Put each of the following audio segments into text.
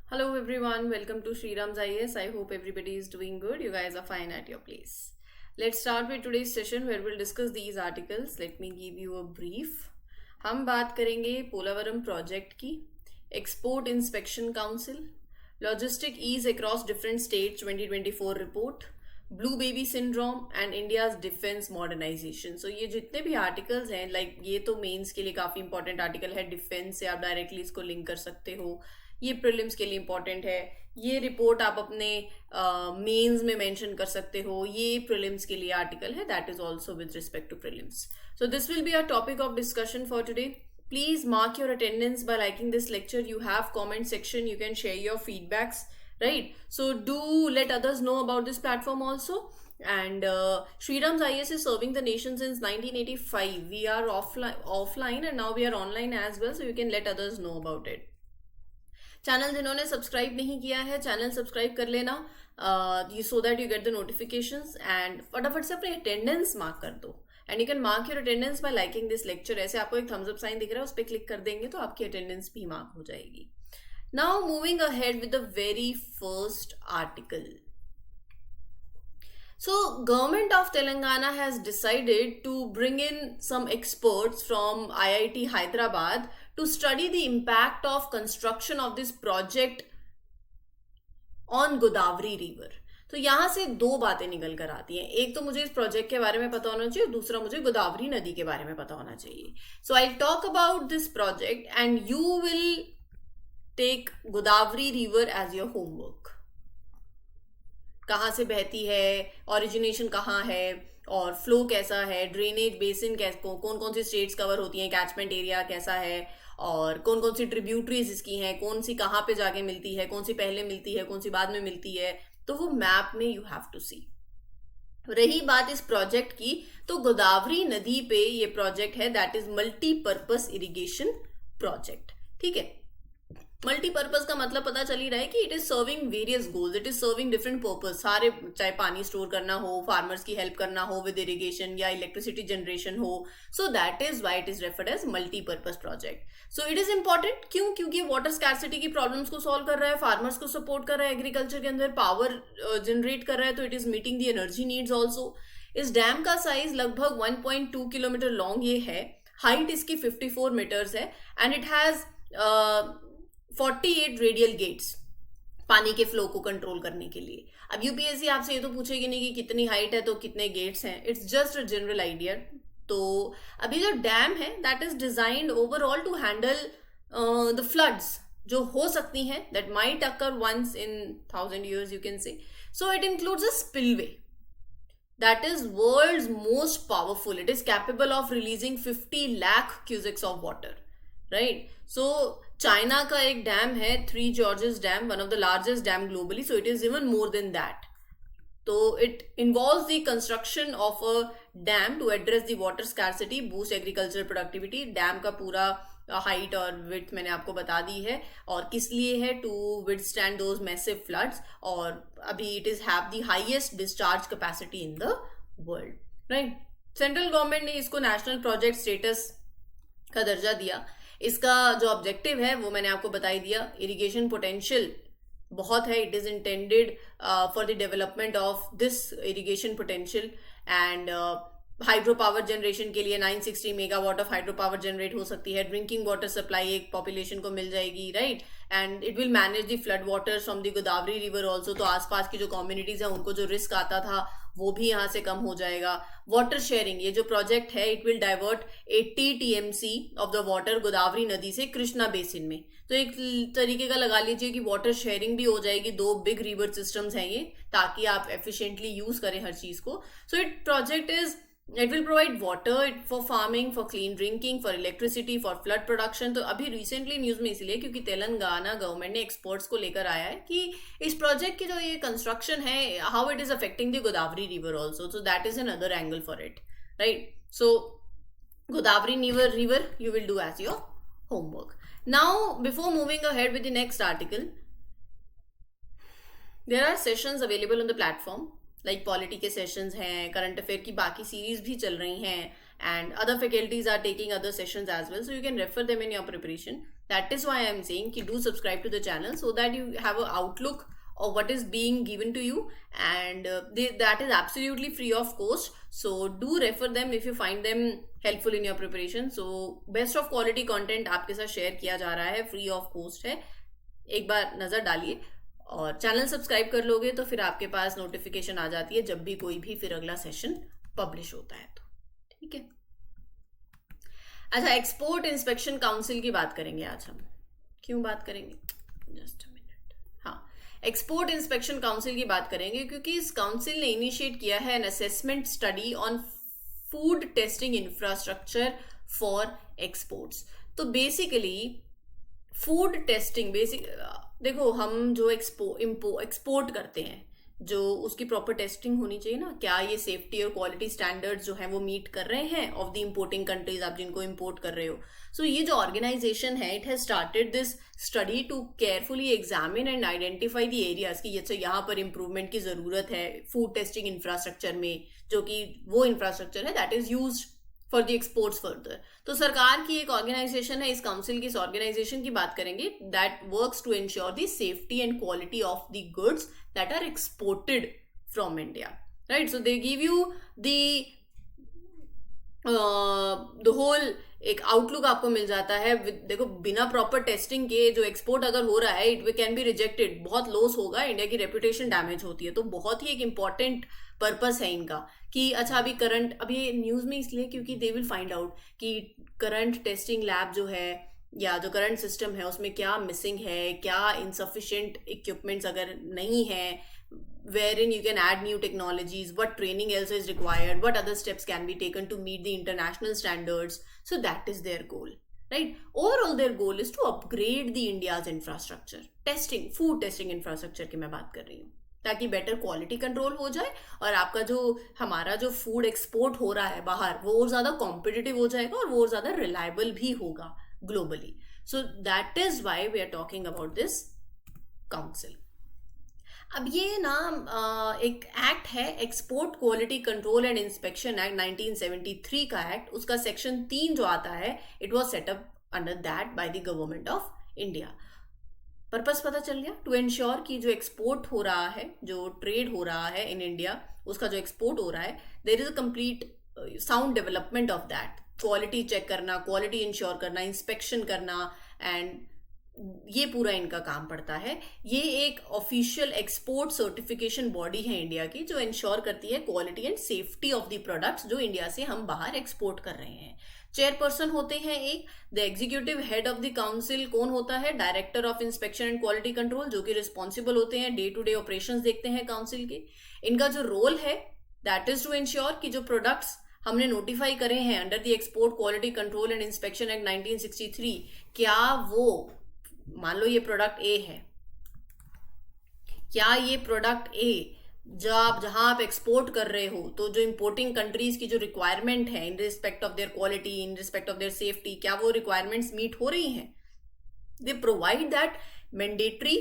Hello everyone, welcome to Sriram's IAS. I hope everybody is doing good. You guys are fine at your place. Let's start with today's session where we'll discuss these articles. Let me give you a brief. हम बात करेंगे Polavaram project की, export inspection council, logistic ease across different states 2024 report, blue baby syndrome and India's defence modernisation. So ये जितने भी articles हैं, ये तो मेंस के लिए काफी इंपॉर्टेंट आर्टिकल है. डिफेंस से आप डायरेक्टली इसको लिंक कर सकते हो. ये प्रीलिम्स के लिए इंपॉर्टेंट है. ये रिपोर्ट आप अपने मेंस में मेंशन कर सकते हो. ये प्रीलिम्स के लिए आर्टिकल है. That is also with respect to prelims. So this will be our topic of discussion for today. Please mark your attendance by liking this lecture. You have comment section. You can share your feedbacks, right? So do let others know about this platform also. And Sriram's IAS is serving the nation since 1985. We are offline and now we are online as well. So you can let others know about it. Channel जिन्होंने subscribe नहीं किया है, channel subscribe कर लेना, so that you get the notifications. And फटाफट से अपनी attendance mark कर दो. And you can mark your attendance bye liking this lecture. ऐसे आपको एक थम्स अप साइन दिख रहा है, उस पर क्लिक कर देंगे तो आपकी अटेंडेंस भी मार्क हो जाएगी. Now moving ahead with the very first article. So, Government of Telangana has decided to bring in some experts from IIT Hyderabad to study the impact of construction of this project on Godavari River. तो यहाँ से दो बातें निकल कर आती हैं. एक तो मुझे इस प्रोजेक्ट के बारे में पता होना चाहिए, दूसरा मुझे गोदावरी नदी के बारे में पता होना चाहिए. So I talk about this project and you will take Godavari river as your homework. कहाँ से बहती है, ओरिजिनेशन कहाँ है, और फ्लो कैसा है, ड्रेनेज बेसिन कौन कौन सी स्टेट्स कवर होती हैं, कैचमेंट एरिया कैसा है, और कौन कौन सी ट्रिब्यूटरीज इसकी हैं, कौन सी कहाँ पे जाके मिलती है, कौन सी पहले मिलती है, कौन सी बाद में मिलती है. तो वो मैप में यू हैव टू सी. रही बात इस प्रोजेक्ट की, तो गोदावरी नदी पे ये प्रोजेक्ट है. That is multipurpose irrigation project. ठीक है, मल्टीपर्पज का मतलब पता चल ही रहा है कि it is serving various goals. It is serving different purpose. सारे, चाहे पानी स्टोर करना हो, फार्मर्स की हेल्प करना हो विद इरिगेशन, या इलेक्ट्रिसिटी जनरेशन हो. So that is why it is referred as multipurpose project. So it is important. क्यों? क्योंकि वाटर स्कैर्सिटी की प्रॉब्लम्स को सॉल्व कर रहा है, फार्मर्स को सपोर्ट कर रहा है, एग्रीकल्चर के अंदर पावर जनरेट कर रहा है. तो it is meeting the energy needs also. इस डैम का साइज लगभग 1.2 किलोमीटर लॉन्ग ये है. हाइट इसकी 54 मीटर्स है. And it has 48 radial gates पानी के फ्लो को कंट्रोल करने के लिए. अब यूपीएससी आपसे ये तो पूछेगी नहीं कि कितनी हाइट है तो कितने गेट्स हैं. It's just a general idea. तो अभी जो डैम है that is designed overall to handle the floods जो हो सकती हैं, that might occur once in 1000 years you can say. So it includes a spillway that is world's most powerful. It is capable of releasing 50 lakh cubics of water, right? So China का एक dam है, three gorges dam, one of the largest dam globally. So it is even more than that. तो it involves the construction of a dam to address the water scarcity, boost agriculture productivity. Dam का पूरा height और width मैंने आपको बता दी है. और किस लिए है? To withstand those massive floods. और अभी it is have the highest discharge capacity in the world, right. Central government ने इसको नेशनल प्रोजेक्ट स्टेटस का दर्जा दिया. इसका जो ऑब्जेक्टिव है वो मैंने आपको बता ही दिया. इरिगेशन पोटेंशियल बहुत है. It is intended for the development of this irrigation potential. And hydro power generation के लिए 960 megawatt of hydro power generate हो सकती है. ड्रिंकिंग वाटर सप्लाई एक पॉपुलेशन को मिल जाएगी, right. And it will manage the flood water from the Godavari river also. तो आसपास की जो कम्युनिटीज है उनको जो रिस्क आता था वो भी यहाँ से कम हो जाएगा. वाटर शेयरिंग, ये जो प्रोजेक्ट है it will divert 80 TMC of the water Godavari नदी से कृष्णा बेसिन में. तो एक तरीके का लगा लीजिए कि वाटर शेयरिंग भी हो जाएगी. दो बिग रिवर सिस्टम्स हैं ये, ताकि आप एफिशिएंटली यूज करें हर चीज को. सो it will provide water for farming, for clean drinking, for electricity, for flood production. तो अभी recently न्यूज में इसलिए क्योंकि तेलंगाना गवर्नमेंट ने एक्सपर्ट्स को लेकर आया है कि इस प्रोजेक्ट की जो ये कंस्ट्रक्शन है, how it is affecting the Godavari river also. So that is another angle for it, right. So Godavari river you will do as your homework. Now before moving ahead with the next article, there are sessions available on the platform. Like polity के sessions हैं, current affair की बाकी series भी चल रही हैं, and other faculties are taking other sessions as well. So you can refer them in your preparation. That is why I am saying कि do subscribe to the channel so that you have an outlook of what is being given to you, and that is absolutely free of cost. So do refer them if you find them helpful in your preparation. So best of quality content आपके साथ share किया जा रहा है, free of cost है. एक बार नज़र डालिए और चैनल सब्सक्राइब कर लोगे तो फिर आपके पास नोटिफिकेशन आ जाती है जब भी कोई भी फिर अगला सेशन पब्लिश होता है. तो ठीक है. अच्छा, एक्सपोर्ट इंस्पेक्शन काउंसिल की बात करेंगे आज हम. क्यों बात करेंगे? Just a minute. हाँ, एक्सपोर्ट इंस्पेक्शन काउंसिल की बात करेंगे क्योंकि इस काउंसिल ने इनिशिएट किया है an assessment study on food testing infrastructure for exports. तो बेसिकली फूड टेस्टिंग देखो, हम जो एक्सपोर्ट करते हैं, जो उसकी प्रॉपर टेस्टिंग होनी चाहिए ना, क्या ये सेफ्टी और क्वालिटी स्टैंडर्ड्स जो है वो मीट कर रहे हैं ऑफ द इंपोर्टिंग कंट्रीज, आप जिनको इंपोर्ट कर रहे हो. सो ये जो ऑर्गेनाइजेशन है, it has started this study to carefully examine and identify the areas कि जैसे यहाँ पर इंप्रूवमेंट की जरूरत है फूड टेस्टिंग इंफ्रास्ट्रक्चर में, जो कि वो इंफ्रास्ट्रक्चर है that is used for the exports further. तो सरकार की एक ऑर्गेनाइजेशन है, इस काउंसिल की इस ऑर्गेनाइजेशन की बात करेंगे, that works to ensure the safety and quality of the goods that are exported from India, right? So they give you the whole एक आउटलुक आपको मिल जाता है. देखो, बिना प्रॉपर टेस्टिंग के जो एक्सपोर्ट अगर हो रहा है, इट कैन बी रिजेक्टेड, बहुत लॉस होगा, इंडिया की रेपुटेशन डैमेज होती है. तो बहुत ही एक इंपॉर्टेंट पर्पस है इनका कि अच्छा अभी न्यूज में इसलिए क्योंकि दे विल फाइंड आउट कि करंट टेस्टिंग लैब जो है या जो करंट सिस्टम है उसमें क्या मिसिंग है, क्या इनसफिशिएंट इक्विपमेंट्स अगर नहीं है, wherein you can add new technologies, what training else is required, what other steps can be taken to meet the international standards. So that is their goal, right? Overall their goal is to upgrade the India's infrastructure, testing, food testing infrastructure की मैं बात कर रही हूँ, ताकि better quality control हो जाए और आपका जो हमारा जो फूड एक्सपोर्ट हो रहा है बाहर, वो और ज़्यादा कॉम्पिटिटिव हो जाएगा और वो और ज़्यादा रिलायबल भी होगा globally. So that is why we are talking about this council. अब ये ना एक एक्ट है, export quality control and inspection act 1973 का एक्ट. उसका सेक्शन 3 जो आता है, it was set up under that by the government of India. Purpose पता चल गया? टू इंश्योर कि जो एक्सपोर्ट हो रहा है, जो ट्रेड हो रहा है इन इंडिया, उसका जो एक्सपोर्ट हो रहा है, there is a complete sound development of that. Quality check करना, क्वालिटी इंश्योर करना, इंस्पेक्शन करना, एंड ये पूरा इनका काम पड़ता है. ये एक ऑफिशियल एक्सपोर्ट सर्टिफिकेशन बॉडी है इंडिया की, जो इंश्योर करती है quality and safety of the products जो इंडिया से हम बाहर एक्सपोर्ट कर रहे हैं. चेयरपर्सन होते हैं एक, the executive head of the council कौन होता है? Director of inspection and quality control, जो कि रिस्पॉन्सिबल होते हैं, डे टू डे ऑपरेशंस देखते हैं काउंसिल के. इनका जो रोल है दैट इज टू इंश्योर कि जो प्रोडक्ट्स हमने नोटिफाई करे हैं under the export quality control and inspection act 1963, क्या वो, मान लो ये प्रोडक्ट ए है, क्या ये प्रोडक्ट ए जहां आप एक्सपोर्ट कर रहे हो, तो जो इंपोर्टिंग कंट्रीज की जो रिक्वायरमेंट है in respect of their quality, in respect of their safety, क्या वो रिक्वायरमेंट्स मीट हो रही हैं? They provide that mandatory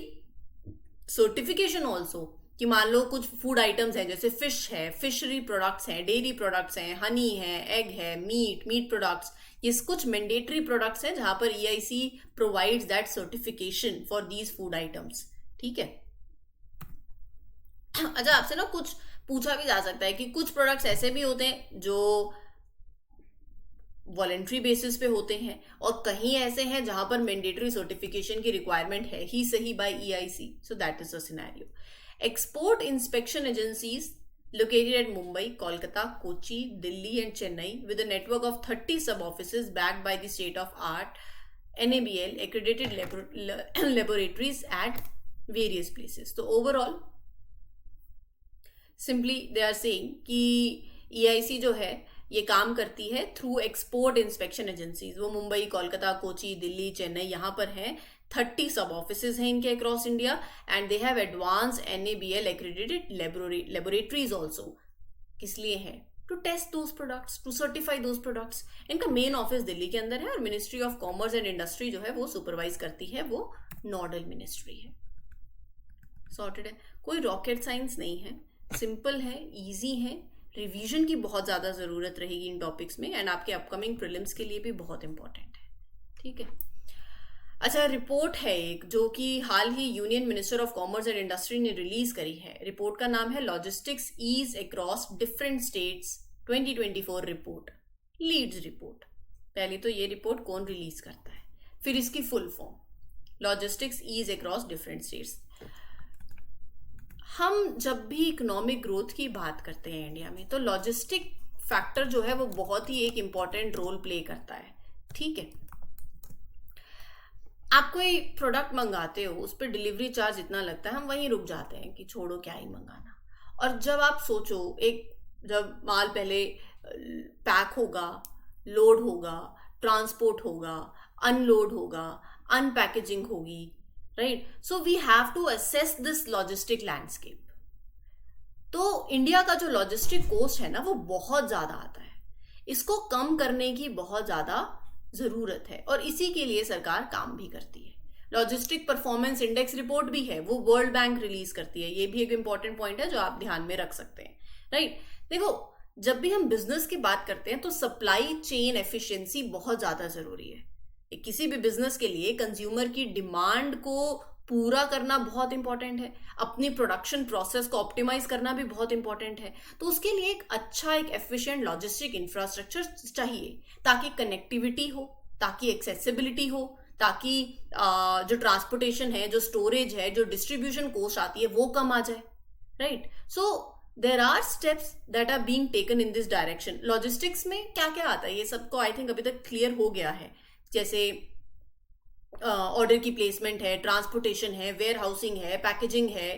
certification also कि मान लो कुछ फूड आइटम्स है, जैसे फिश है, फिशरी प्रोडक्ट्स हैं, डेयरी प्रोडक्ट्स हैं, हनी है, एग है, मीट प्रोडक्ट्स, ये कुछ मैंडेटरी प्रोडक्ट्स हैं जहां पर EIC provides that certification for these food items. ठीक है. अच्छा, आपसे ना कुछ पूछा भी जा सकता है कि कुछ प्रोडक्ट्स ऐसे भी होते हैं जो वॉलेंट्री बेसिस पे होते हैं और कहीं ऐसे हैं जहां पर मैंडेटरी सर्टिफिकेशन की रिक्वायरमेंट है ही सही by EIC. So that is the scenario. Export inspection agencies located at Mumbai, Kolkata, Kochi, Delhi and Chennai with a network of 30 sub-offices backed by the state-of-art NABL accredited laboratories at various places. So overall, simply they are saying कि EIC जो है ये काम करती है through export inspection agencies. वो मुंबई, कोलकाता, कोची, दिल्ली, चेन्नई, यहाँ पर हैं. 30 सब ऑफिसेज हैं इनके across India and they have advance NABL accredited laboratories also. किस लिए है? To test those products, to certify those products. इनका मेन ऑफिस दिल्ली के अंदर है और ministry of commerce and industry जो है वो सुपरवाइज करती है, वो नोडल मिनिस्ट्री है. सॉर्टेड है. कोई रॉकेट साइंस नहीं है, सिंपल है, ईजी है. रिवीजन की बहुत ज़्यादा ज़रूरत रहेगी इन टॉपिक्स में एंड आपके अपकमिंग प्रीलिम्स के लिए भी बहुत इंपॉर्टेंट है. ठीक है. अच्छा, रिपोर्ट है एक जो कि हाल ही union minister of commerce and industry ने रिलीज करी है। रिपोर्ट का नाम है logistics ease across different states 2024 report, LEADS report. पहले तो ये रिपोर्ट कौन रिलीज करता है, फिर इसकी full form, logistics ease across different states. हम जब भी इकोनॉमिक ग्रोथ की बात करते हैं इंडिया में, तो लॉजिस्टिक फैक्टर जो है वो बहुत ही एक इम्पॉर्टेंट रोल प्ले करता है। ठीक है, आप कोई प्रोडक्ट मंगाते हो, उस पर डिलीवरी चार्ज इतना लगता है, हम वहीं रुक जाते हैं कि छोड़ो क्या ही मंगाना। और जब आप सोचो, एक जब माल पहले पैक होगा, लोड होगा, ट्रांसपोर्ट होगा, अनलोड होगा, अनपैकेजिंग होगी, right? So we have to assess this logistic landscape. तो इंडिया का जो लॉजिस्टिक कॉस्ट है ना, वो बहुत ज्यादा आता है। इसको कम करने की बहुत ज्यादा जरूरत है और इसी के लिए सरकार काम भी करती है। लॉजिस्टिक परफॉर्मेंस इंडेक्स रिपोर्ट भी है, वो वर्ल्ड बैंक रिलीज करती है। ये भी एक इंपॉर्टेंट पॉइंट है जो आप ध्यान में रख सकते हैं, राइट? देखो, जब भी हम बिजनेस की बात करते हैं तो सप्लाई चेन एफिशिएंसी बहुत ज्यादा जरूरी है। किसी भी बिजनेस के लिए कंज्यूमर की डिमांड को पूरा करना बहुत इंपॉर्टेंट है, अपनी प्रोडक्शन प्रोसेस को ऑप्टिमाइज करना भी बहुत इंपॉर्टेंट है। तो उसके लिए एक अच्छा, एक एफिशिएंट लॉजिस्टिक इंफ्रास्ट्रक्चर चाहिए, ताकि कनेक्टिविटी हो, ताकि एक्सेसिबिलिटी हो, ताकि जो ट्रांसपोर्टेशन है, जो स्टोरेज है, जो डिस्ट्रीब्यूशन कॉस्ट आती है, वो कम आ जाए, right? So there are steps that are being taken in this direction. Logistics में क्या क्या आता है, ये सबको आई थिंक अभी तक क्लियर हो गया है। जैसे ऑर्डर की प्लेसमेंट है, ट्रांसपोर्टेशन है, वेयर हाउसिंग है, पैकेजिंग है,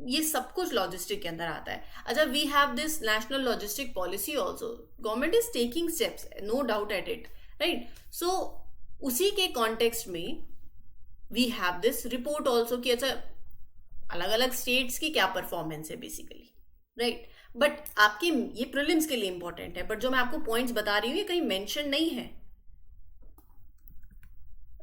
ये सब कुछ लॉजिस्टिक के अंदर आता है। अच्छा, we have this national logistic policy also, government is taking steps, no doubt at it, right? So उसी के कॉन्टेक्स्ट में we have this report also कि अच्छा, अलग अलग स्टेट्स की क्या परफॉर्मेंस है बेसिकली, राइट? बट आपके ये प्रीलिम्स के लिए इंपॉर्टेंट है, बट जो मैं आपको पॉइंट्स बता रही हूँ ये कहीं मेंशन नहीं है।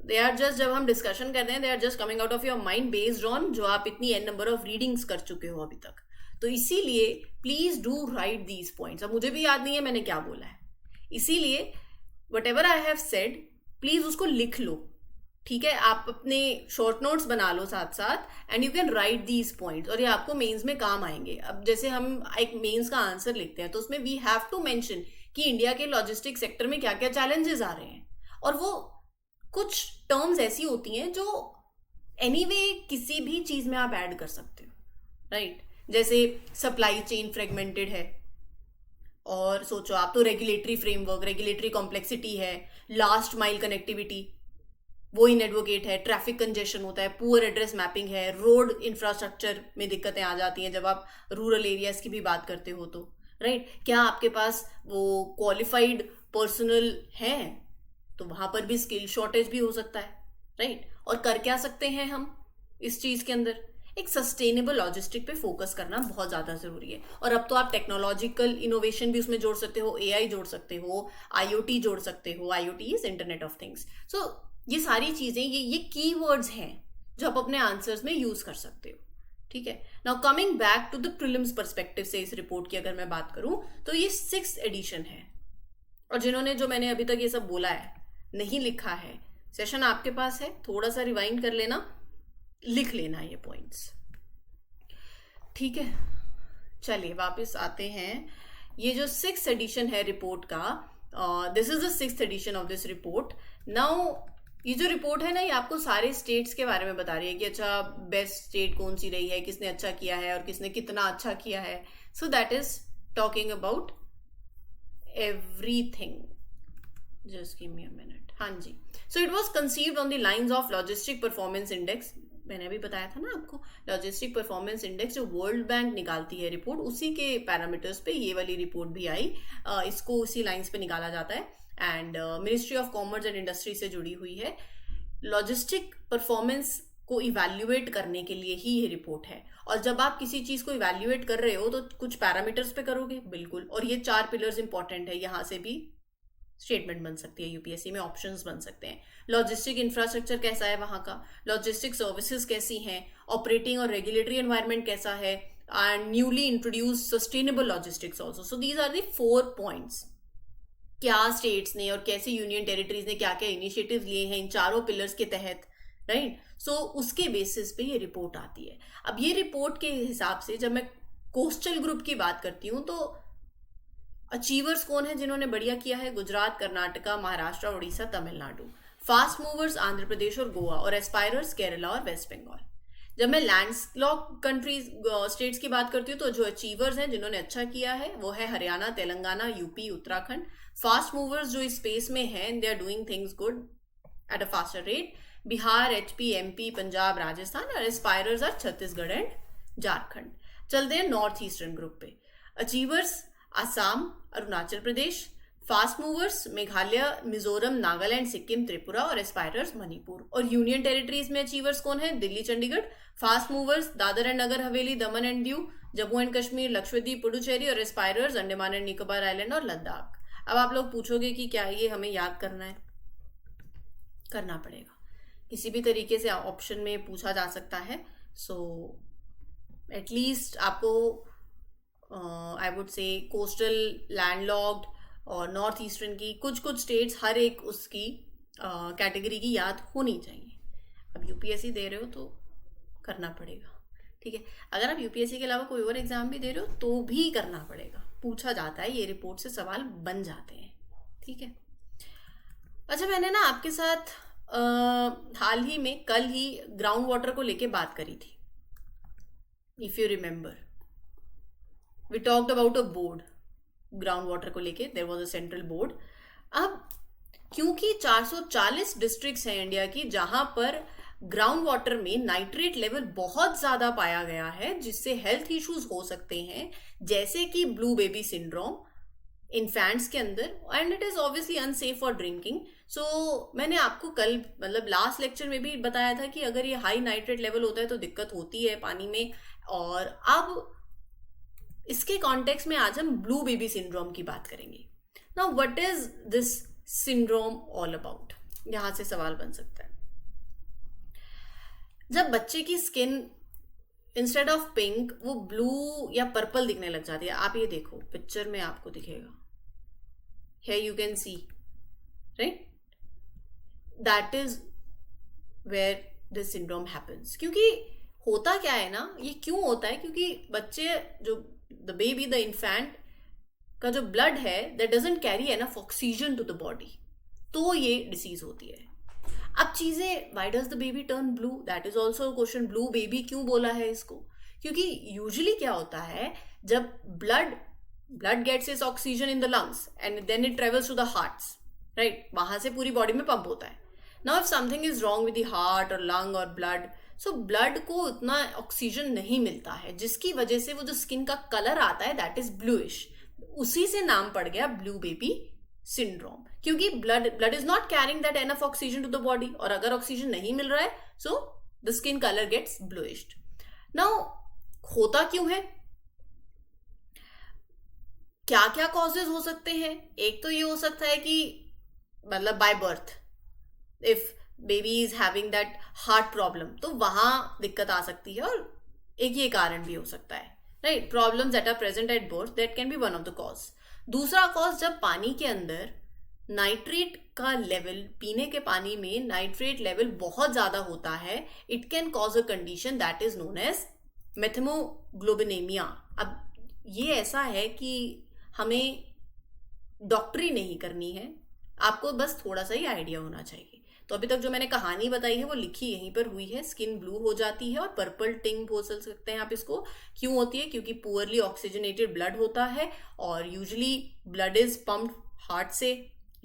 दे आर जस्ट, जब हम डिस्कशन करते हैं, they are just coming out of your mind based on जो आप इतनी एन नंबर ऑफ रीडिंग्स कर चुके हो अभी तक। तो इसीलिए please do right these points. अब मुझे भी याद नहीं है मैंने क्या बोला है, इसीलिए what ever I have said please उसको लिख लो, ठीक है? आप अपने शॉर्ट नोट्स बना लो साथ साथ, and you can write these points, और ये आपको मेंस में काम आएंगे। अब जैसे हम एक मेंस का आंसर लिखते हैं तो उसमें वी हैव टू मेंशन कि इंडिया के लॉजिस्टिक सेक्टर में क्या क्या चैलेंजेस आ रहे हैं, और वो कुछ टर्म्स ऐसी होती हैं जो एनीवे किसी भी चीज में आप ऐड कर सकते हो, राइट? जैसे सप्लाई चेन फ्रेगमेंटेड है, और सोचो आप तो रेगुलेटरी फ्रेमवर्क, रेगुलेटरी कॉम्प्लेक्सिटी है, लास्ट माइल कनेक्टिविटी वो इन एडवोकेट है, ट्रैफिक कंजेशन होता है, पुअर एड्रेस मैपिंग है, रोड इंफ्रास्ट्रक्चर में दिक्कतें आ जाती हैं जब आप रूरल एरियाज की भी बात करते हो तो, राइट? क्या आपके पास वो क्वालिफाइड पर्सनल है, तो वहां पर भी स्किल शॉर्टेज भी हो सकता है, राइट? और कर क्या सकते हैं हम इस चीज के अंदर? एक सस्टेनेबल लॉजिस्टिक पे फोकस करना बहुत ज्यादा जरूरी है। और अब तो आप टेक्नोलॉजिकल इनोवेशन भी उसमें जोड़ सकते हो, एआई जोड़ सकते हो, आईओटी जोड़ सकते हो। IoT is internet of things. So ये सारी चीजें, ये कीवर्ड्स हैं जो आप अपने आंसर्स में यूज कर सकते हो, ठीक है? Now coming back to the prelims perspective से इस रिपोर्ट की अगर मैं बात करूं तो ये 6th एडिशन है, और जिन्होंने, जो मैंने अभी तक ये सब बोला है, नहीं लिखा है, सेशन आपके पास है, थोड़ा सा रिवाइंड कर लेना, लिख लेना ये पॉइंट्स, ठीक है? चलिए वापस आते हैं। ये जो 6th एडिशन है रिपोर्ट का, this is the 6th edition of this report. Now ये जो रिपोर्ट है ना, ये आपको सारे स्टेट्स के बारे में बता रही है कि अच्छा बेस्ट स्टेट कौन सी रही है, किसने अच्छा किया है और किसने कितना अच्छा किया है। So that is talking about everything. Just give me a minute. हाँ जी, so it was conceived on the lines of logistic performance index. मैंने अभी बताया था ना आपको, लॉजिस्टिक परफॉर्मेंस इंडेक्स जो वर्ल्ड बैंक निकालती है रिपोर्ट, उसी के पैरामीटर्स पे ये वाली रिपोर्ट भी आई। इसको उसी लाइंस पे निकाला जाता है, and ministry of commerce and industry से जुड़ी हुई है। लॉजिस्टिक परफॉर्मेंस को इवैल्यूएट करने के लिए ही ये रिपोर्ट है। और जब आप किसी चीज को इवैल्यूएट कर रहे हो तो कुछ पैरामीटर्स पे करोगे, बिल्कुल, और ये 4 पिलर्स इंपॉर्टेंट है। यहाँ से भी स्टेटमेंट बन सकती है, यूपीएससी में ऑप्शंस बन सकते हैं। लॉजिस्टिक इंफ्रास्ट्रक्चर कैसा है वहां का, लॉजिस्टिक सर्विसेज कैसी हैं, ऑपरेटिंग और रेगुलेटरी एनवायरनमेंट कैसा है, and newly introduce sustainable logistics also. So these are the 4 points. क्या स्टेट्स ने और कैसे यूनियन टेरिटरीज ने क्या क्या इनिशिएटिव लिए हैं इन चारों पिलर्स के तहत, राइट। सो उसके बेसिस पे ये रिपोर्ट आती है। अब ये रिपोर्ट के हिसाब से जब मैं कोस्टल ग्रुप की बात करती हूँ तो अचीवर्स कौन है जिन्होंने बढ़िया किया है? गुजरात, कर्नाटका, महाराष्ट्र, उड़ीसा, तमिलनाडु। फास्ट मूवर्स आंध्र प्रदेश और गोवा, और एस्पायरर्स केरला और वेस्ट बंगाल। जब मैं लैंडलॉक कंट्रीज स्टेट्स की बात करती हूँ तो जो अचीवर्स हैं जिन्होंने अच्छा किया है वो है Haryana, Telangana, UP, Uttarakhand. Fast movers जो इस स्पेस में हैं, they are doing things good at a faster rate, Bihar, HP, MP, Punjab, Rajasthan. और aspirers are Chhattisgarh and Jharkhand. चलते हैं नॉर्थ ईस्टर्न ग्रुप पे। Achievers Assam, Arunachal Pradesh. Fast movers Meghalaya, Mizoram, Nagaland, Sikkim, Tripura. और एस्पायरर्स मणिपुर। और यूनियन टेरिटरीज में अचीवर्स कौन है? Delhi, Chandigarh. Fast movers Dadra and Nagar Haveli, Daman and Diu, Jammu and Kashmir, Lakshadweep, Puducherry. और aspirers Andaman and Nicobar island और लद्दाख। अब आप लोग पूछोगे कि क्या ये हमें याद करना है? करना पड़ेगा, किसी भी तरीके से ऑप्शन में पूछा जा सकता है। सो एटलीस्ट आपको I would say coastal, landlocked और नॉर्थ ईस्टर्न की कुछ स्टेट्स हर एक उसकी कैटेगरी की याद होनी चाहिए। अब यूपीएससी दे रहे हो तो करना पड़ेगा, ठीक है। अगर आप यूपीएससी के अलावा कोई और एग्जाम भी दे रहे हो तो भी करना पड़ेगा, पूछा जाता है, ये रिपोर्ट से सवाल बन जाते हैं, ठीक है। अच्छा, मैंने ना आपके साथ हाल ही में कल ही ग्राउंड वाटर को लेके बात करी थी, if you remember. We talked about a board ground water को लेके, there was a central board. अब क्योंकि 440 डिस्ट्रिक्ट्स हैं इंडिया की जहां पर ग्राउंड वाटर में नाइट्रेट लेवल बहुत ज्यादा पाया गया है, जिससे हेल्थ इश्यूज हो सकते हैं, जैसे कि ब्लू बेबी सिंड्रोम इन्फेंट्स के अंदर, and it is obviously unsafe for drinking. So मैंने आपको कल मतलब लास्ट लेक्चर में भी बताया था कि अगर ये हाई नाइट्रेट लेवल होता है तो दिक्कत होती है पानी में। और अब इसके कॉन्टेक्स्ट में आज हम ब्लू बेबी सिंड्रोम की बात करेंगे। Now what is this syndrome all about? यहां से सवाल बन सकता है। जब बच्चे की स्किन इंस्टेड ऑफ पिंक वो ब्लू या पर्पल दिखने लग जाती है, आप ये देखो पिक्चर में आपको दिखेगा, here you can see, right? That is where this syndrome happens। क्योंकि होता क्या है ना, ये क्यों होता है? क्योंकि बच्चे जो the baby, the infant का जो ब्लड है that doesn't carry enough oxygen to the body, तो ये डिसीज होती है। अब चीजें, why does the baby turn blue? That is also a question। blue baby क्यों बोला है इसको? क्योंकि यूजुअली क्या होता है, जब blood gets its oxygen in the lungs and then it travels to the hearts, right? वहां से पूरी बॉडी में पंप होता है। Now if something is wrong with the heart or lung or blood, so blood को उतना oxygen नहीं मिलता है, जिसकी वजह से वो जो स्किन का कलर आता है that is bluish। उसी से नाम पड़ गया ब्लू बेबी सिंड्रोम, क्योंकि blood is not carrying that enough oxygen to the body, और अगर ऑक्सीजन नहीं मिल रहा है so the skin colour gets bluish. Now होता क्यों है? क्या क्या कॉजेज हो सकते हैं? एक तो ये हो सकता है कि मतलब by birth, if baby is having that heart problem तो वहां दिक्कत आ सकती है, और एक ये कारण भी हो सकता है, right? Problems that are present at birth, that can be one of the cause. दूसरा कॉज, जब पानी के अंदर नाइट्रेट का लेवल, पीने के पानी में नाइट्रेट लेवल बहुत ज्यादा होता है, it can cause a condition that is known as methaemoglobinaemia. अब ये ऐसा है कि हमें डॉक्टरी नहीं करनी है, आपको बस थोड़ा सा ही आइडिया होना चाहिए। तो अभी तक जो मैंने कहानी बताई है वो लिखी यहीं पर हुई है। स्किन ब्लू हो जाती है और पर्पल टिंग बोल सकते हैं आप इसको। क्यों होती है? क्योंकि पुअरली ऑक्सीजनेटेड ब्लड होता है, और usually blood is pumped heart से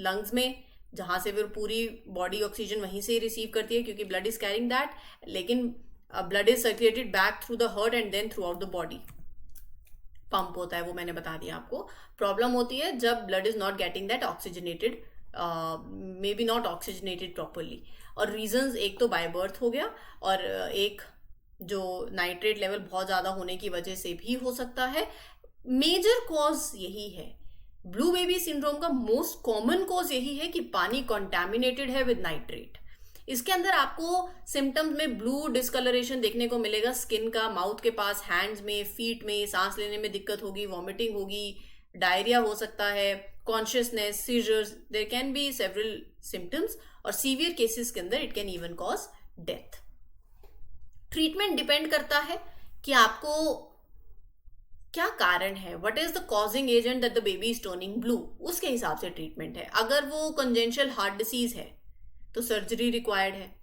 लंग्स में, जहां से फिर पूरी बॉडी ऑक्सीजन वहीं से रिसीव करती है, क्योंकि ब्लड इज कैरिंग दैट। लेकिन blood is circulated back through the heart and then throughout the body pump होता है, वो मैंने बता दिया आपको। प्रॉब्लम होती है जब blood is not getting that oxygenated, may be not oxygenated properly. और रीजंस, एक तो बाय बर्थ हो गया, और एक जो नाइट्रेट लेवल बहुत ज्यादा होने की वजह से भी हो सकता है। मेजर कॉज यही है। ब्लू बेबी सिंड्रोम का मोस्ट कॉमन कॉज यही है कि पानी कॉन्टैमिनेटेड है विद नाइट्रेट। इसके अंदर आपको सिम्टम्स में ब्लू डिस्कलरेशन देखने को मिलेगा, स्किन का, माउथ के पास, हैंड्स में, फीट में, सांस लेने में दिक्कत होगी, वॉमिटिंग होगी, डायरिया हो सकता है, consciousness, seizures, there can be several symptoms, और सीवियर केसेस के अंदर it can even cause death. Treatment depend करता है कि आपको क्या कारण है, what is the causing agent that the baby is turning blue, उसके हिसाब से ट्रीटमेंट है। अगर वो कंजेंशियल हार्ट डिसीज है तो सर्जरी रिक्वायर्ड है।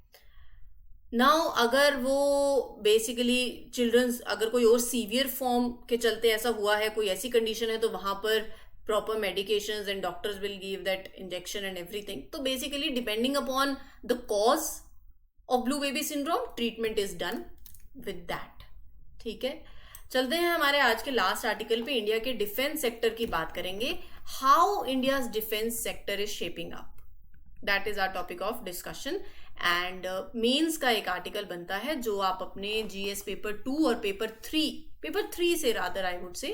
नाउ अगर वो बेसिकली चिल्ड्रंस, अगर कोई और सीवियर फॉर्म के चलते ऐसा हुआ है, कोई ऐसी कंडीशन है, तो वहां पर proper medications and doctors will give that injection and everything. तो basically depending upon the cause of blue baby syndrome, treatment is done with that. ठीक है, चलते हैं हमारे आज के लास्ट आर्टिकल पे। इंडिया के डिफेंस सेक्टर की बात करेंगे, how India's defence sector is shaping up, that is our topic of discussion. And Mains का एक आर्टिकल बनता है जो आप अपने जीएस पेपर 2 और पेपर 3 से rather I would say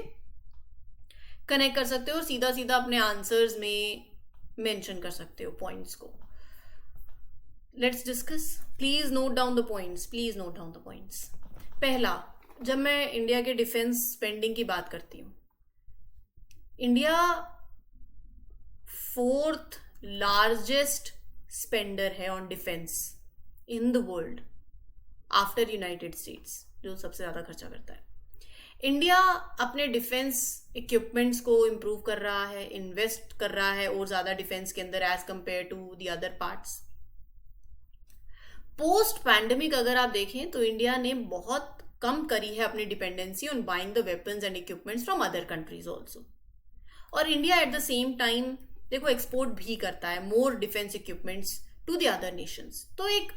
connect कर सकते हो और सीधा सीधा अपने आंसर्स में मेंशन कर सकते हो पॉइंट्स को। Let's discuss, please note down the points, please note down the points. पहला, जब मैं इंडिया के डिफेंस स्पेंडिंग की बात करती हूँ, इंडिया 4th लार्जेस्ट स्पेंडर है on defence in the world after United states, जो सबसे ज्यादा खर्चा करता है। इंडिया अपने डिफेंस इक्विपमेंट्स को इम्प्रूव कर रहा है, इन्वेस्ट कर रहा है और ज्यादा डिफेंस के अंदर as compare to the other parts. Post pandemic अगर आप देखें तो इंडिया ने बहुत कम करी है अपनी dependency on buying the weapons and equipments from other countries also. और India at the same time देखो एक्सपोर्ट भी करता है more defence equipments to the other nations. तो एक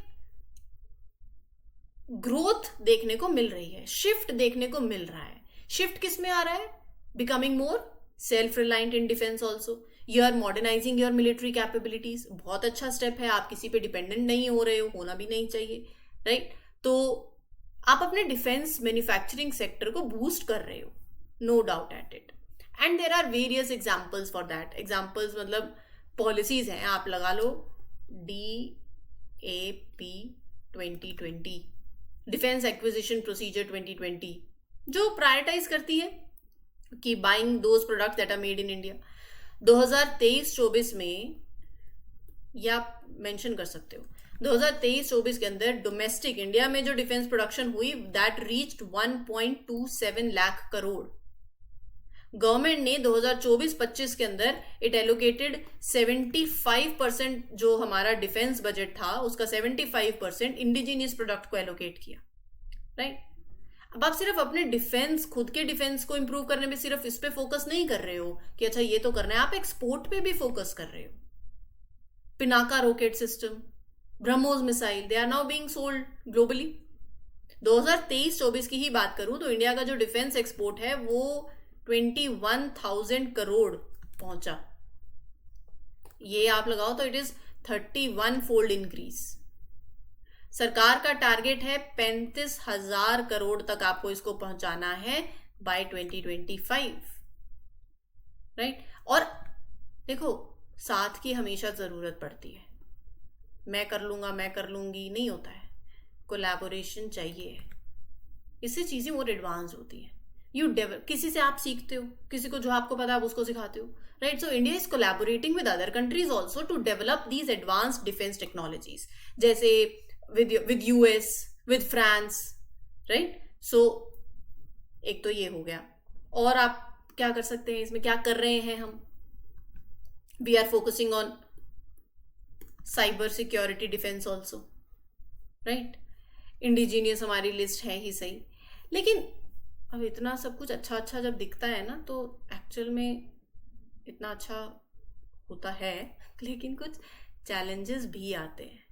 ग्रोथ देखने को मिल रही है, शिफ्ट देखने को मिल रहा है। शिफ्ट किस में आ रहा है? Becoming more self reliant in defence also. You are modernising your military capabilities, बहुत अच्छा स्टेप है, आप किसी पे डिपेंडेंट नहीं हो रहे हो, होना भी नहीं चाहिए, राइट? तो आप अपने डिफेंस मैन्युफैक्चरिंग सेक्टर को बूस्ट कर रहे हो, no doubt at it. And there are various examples for that. Examples मतलब पॉलिसीज हैं, आप लगा लो DAP 2020, डिफेंस एक्विजिशन प्रोसीजर 2020, जो प्रायोरिटाइज करती है कि buying those products that are made in India. 2023-24 में, या मेंशन कर सकते हो, 2023-24 के अंदर डोमेस्टिक इंडिया में जो डिफेंस प्रोडक्शन हुई that reached 1.27 lakh crore. Government ने 2024-25 के अंदर इट एलोकेटेड 75% जो हमारा डिफेंस बजट था उसका 75% इंडिजीनियस प्रोडक्ट को एलोकेट किया, राइट? अब आप सिर्फ अपने डिफेंस, खुद के डिफेंस को इंप्रूव करने में सिर्फ इस पे फोकस नहीं कर रहे हो कि अच्छा ये तो करना है, आप एक्सपोर्ट पे भी फोकस कर रहे हो। Pinaka rocket system, BrahMos missile, they are now being sold globally. 2023-24 की ही बात करूं तो इंडिया का जो डिफेंस एक्सपोर्ट है वो 21,000 करोड़ पहुंचा। ये आप लगाओ तो इट इज 31 फोल्ड इंक्रीज। सरकार का टारगेट है 35,000 करोड़ तक आपको इसको पहुंचाना है बाय 2025, राइट? और देखो, साथ की हमेशा जरूरत पड़ती है, मैं कर लूंगा, मैं कर लूंगी, नहीं होता है, कोलैबोरेशन चाहिए, इससे चीजें और एडवांस होती हैं। यू डेवलप, किसी से आप सीखते हो, किसी को जो आपको पता है आप उसको सिखाते हो, right? So India is collaborating with other countries also to develop these advanced defence technologies, जैसे with US, with France, right? So एक तो ये हो गया। और आप क्या कर सकते हैं इसमें, क्या कर रहे हैं हम? We are focusing on cyber security defense also, right? Indigenous हमारी लिस्ट है ही सही, लेकिन अब इतना सब कुछ अच्छा अच्छा जब दिखता है ना तो एक्चुअल में इतना अच्छा होता है, लेकिन कुछ चैलेंजेस भी आते हैं।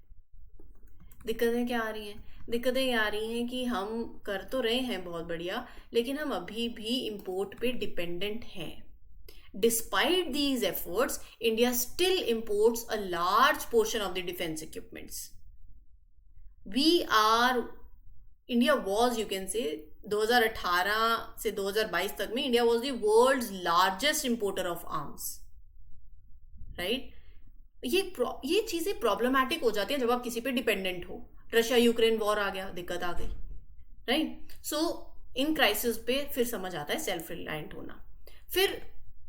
दिक्कतें क्या आ रही हैं? दिक्कतें ये आ रही हैं कि हम कर तो रहे हैं बहुत बढ़िया, लेकिन हम अभी भी इंपोर्ट पे डिपेंडेंट हैं। Despite these efforts, India still imports a large portion of the defence equipments. India was, you can say 2018 से 2022 तक में India was the world's largest importer of arms, right? ये चीजें प्रॉब्लमैटिक हो जाती हैं जब आप किसी पे डिपेंडेंट हो। रशिया यूक्रेन वॉर आ गया, दिक्कत आ गई, राइट? सो इन क्राइसिस पे फिर समझ आता है सेल्फ रिलायंट होना। फिर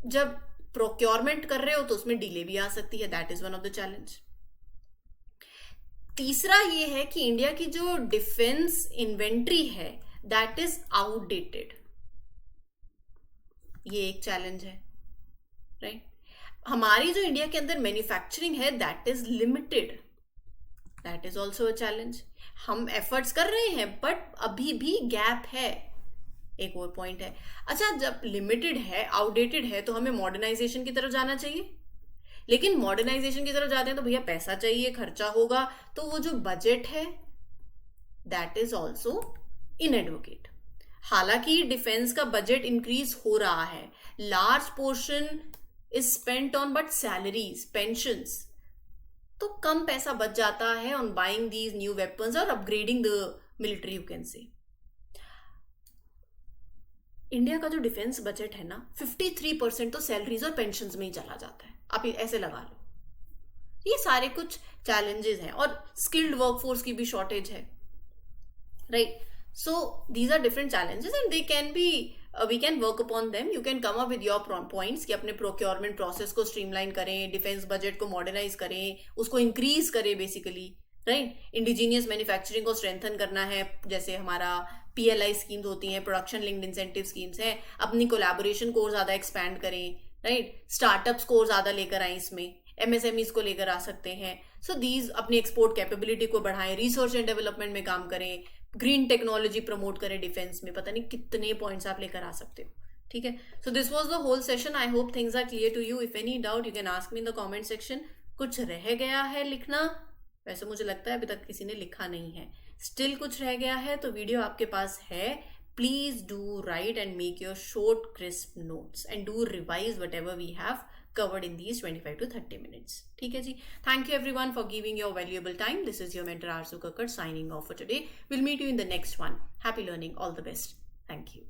जब प्रोक्योरमेंट कर रहे हो तो उसमें डिले भी आ सकती है, that is one of the challenge. तीसरा ये है कि इंडिया की जो डिफेंस इन्वेंट्री है दैट इज आउटडेटेड, ये एक चैलेंज है, राइट। हमारी जो इंडिया के अंदर मैन्युफैक्चरिंग है that is limited, that is also a challenge. हम एफर्ट्स कर रहे हैं बट अभी भी गैप है, एक और पॉइंट है। अच्छा, जब लिमिटेड है, आउटडेटेड है, तो हमें मॉडर्नाइजेशन की तरफ जाना चाहिए, लेकिन मॉडर्नाइजेशन की तरफ जाते हैं तो भैया पैसा चाहिए, खर्चा होगा, तो वो जो बजट है दैट इज ऑल्सो इनएडवोकेट। हालांकि डिफेंस का बजट इंक्रीज हो रहा है, large portion is spent on but salaries, pensions, तो कम पैसा बच जाता है on buying these new weapons और upgrading the military, you can say. India का जो डिफेंस बजट है ना 53% तो सैलरीज और पेंशन में ही चला जाता है, आप ऐसे लगा लो। ये सारे कुछ चैलेंजेस हैं, और स्किल्ड वर्कफोर्स की भी शॉर्टेज है, right. So these are different challenges and they can be, we can work upon them. You can come up with your points कि अपने प्रोक्योरमेंट प्रोसेस को स्ट्रीमलाइन करें, डिफेंस बजट को मॉडर्नाइज करें, उसको इंक्रीज करें बेसिकली, राइट। इंडिजीनियस मैन्युफैक्चरिंग को strengthen करना है, जैसे हमारा PLI स्कीम्स होती हैं, प्रोडक्शन लिंक्ड इंसेंटिव स्कीम्स हैं, अपनी कोलैबोरेशन को ज़्यादा एक्सपैंड करें, राइट। स्टार्टअप्स को ज़्यादा लेकर आए, इसमें MSMEs को लेकर आ सकते हैं। सो दीज अपनी एक्सपोर्ट कैपेबिलिटी को बढ़ाएं, रिसर्च एंड डेवलपमेंट में काम करें, ग्रीन टेक्नोलॉजी प्रमोट करें डिफेंस में, पता नहीं कितने पॉइंट्स आप लेकर आ सकते हो, ठीक है। So this was the whole session. I hope things are clear to you. If any doubt you can ask me in the comment section. कुछ रह गया है लिखना, वैसे मुझे लगता है अभी तक किसी ने लिखा नहीं है, स्टिल कुछ रह गया है तो वीडियो आपके पास है, please do write and make your short crisp notes and do revise whatever we have covered in these 25 to 30 minutes. ठीक है जी. Thank you everyone for giving your valuable time. This is your mentor Arzu Kakkar signing off for today. We'll meet you in the next one. Happy learning. All the best. Thank you.